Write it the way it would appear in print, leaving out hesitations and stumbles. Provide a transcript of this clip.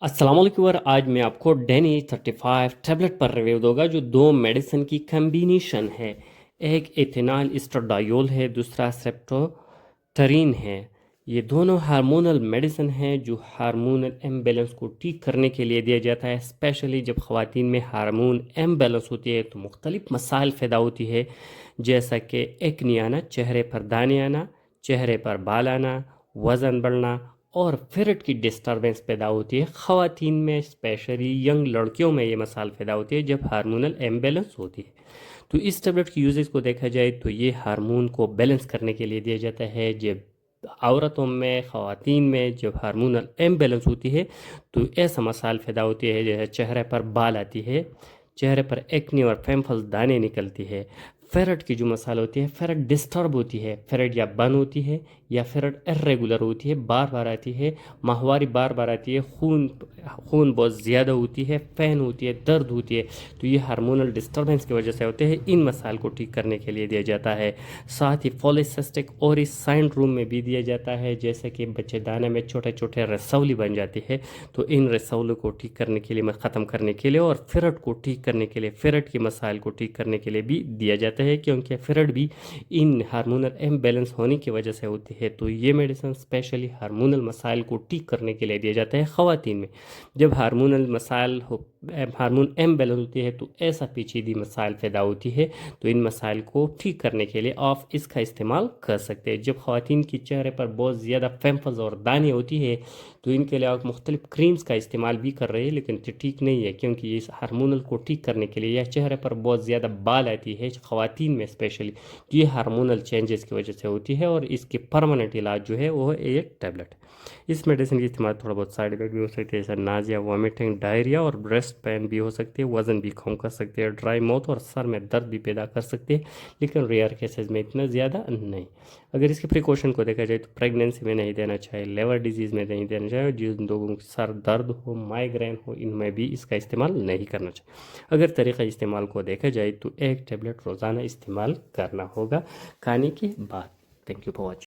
अस्सलाम वालेकुम और आज मैं आपको डेनी 35 टैबलेट पर रिव्यू दूंगा जो दो मेडिसिन की कम्बिनेशन है। एक इथेनॉल एस्ट्राडायोल है, दूसरा सेप्टोटरीन है। ये दोनों हार्मोनल मेडिसिन हैं जो हार्मोनल इम्बैलेंस को ठीक करने के लिए दिया जाता है। स्पेशली जब ख़वातीन में हार्मोन इम्बैलेंस होती है तो मुख्तलिफ मसाइल पैदा होती है, जैसा कि एक्ने आना, चेहरे पर दाने आना, चेहरे पर बाल आना, वज़न बढ़ना और फेरट की डिस्टर्बेंस पैदा होती है। ख़वातीन में स्पेशली यंग लड़कियों में ये मसाइल पैदा होती है जब हार्मोनल इम्बैलेंस होती है। तो इस टेबलेट की यूजेस को देखा जाए तो ये हार्मोन को बैलेंस करने के लिए दिया जाता है। जब औरतों में, ख़वातीन में जब हार्मोनल इम्बैलेंस होती है तो ऐसा मसाइल पैदा होती है, जैसे चेहरे पर बाल आती है, चेहरे पर एक्ने और पिंपल्स दाने निकलती है। फेरट की जो मसाल होती है, फेरट डिस्टर्ब होती है, फेरट या बंद होती है या फेरट इर्रेगुलर होती है, बार बार आती है, माहवारी बार बार आती है, खून खून बहुत ज़्यादा होती है, फैन होती है, दर्द होती है। तो ये हार्मोनल डिस्टर्बेंस की वजह से होते हैं। इन मसाइल को ठीक करने के लिए दिया जाता है। साथ ही पॉलीसिस्टिक ओवरी सिंड्रोम में भी दिया जाता है, जैसे कि बच्चेदाने में छोटे छोटे रसौली बन जाती है। तो इन रसौलों को ठीक करने के लिए, ख़त्म करने के लिए और फेरट को ठीक करने के लिए, फेरट की मसाइल को ठीक करने के लिए भी दिया जाता है, क्योंकि फेरट भी इन हार्मोनल इम्बैलेंस होने की वजह से होती है। तो ये मेडिसिन स्पेशली हार्मोनल मसाइल को ठीक करने के लिए दिया जाता है। ख़वातीन में जब हार्मोनल मसाइल हो, हार्मोन इम्बैलेंस होती है तो ऐसा पेचीदी मसाइल पैदा होती है। तो इन मसाइल को ठीक करने के लिए आप इसका इस्तेमाल कर सकते हैं। जब ख़वातीन के चेहरे पर बहुत ज़्यादा पिंपल्स और दाने होती है तो इनके लिए आप मुख्तलिफ क्रीम्स का इस्तेमाल भी कर रहे हैं, लेकिन ये ठीक नहीं है, क्योंकि इस हार्मोनल को ठीक करने के लिए या चेहरे पर बहुत ज़्यादा बाल आती है ख़वातीन में स्पेशली, तो ये हार्मोनल चेंजेस की वजह से होती है और इसके परमानेंट इलाज जो है वो है एक टैबलेट। इस मेडिसिन की इस्तेमाल थोड़ा बहुत साइड इफेक्ट भी हो सकते हैं, जैसे नाजिया, वॉमिटिंग, डायरिया और ब्रेस्ट पेन भी हो सकती है, वज़न भी कम कर सकते हैं, ड्राई माउथ और सर में दर्द भी पैदा कर सकते हैं, लेकिन रेयर केसेस में इतना ज़्यादा नहीं। अगर इसके प्रिकॉशन को देखा जाए तो प्रेगनेंसी में नहीं देना चाहिए, लिवर डिजीज़ में नहीं देना चाहिए, जिन लोगों को सर दर्द हो, माइग्रेन हो, इनमें भी इसका इस्तेमाल नहीं करना चाहिए। अगर तरीक़ा इस्तेमाल को देखा जाए तो एक टेबलेट रोज़ाना इस्तेमाल करना होगा खाने के बाद। Thank you for watching.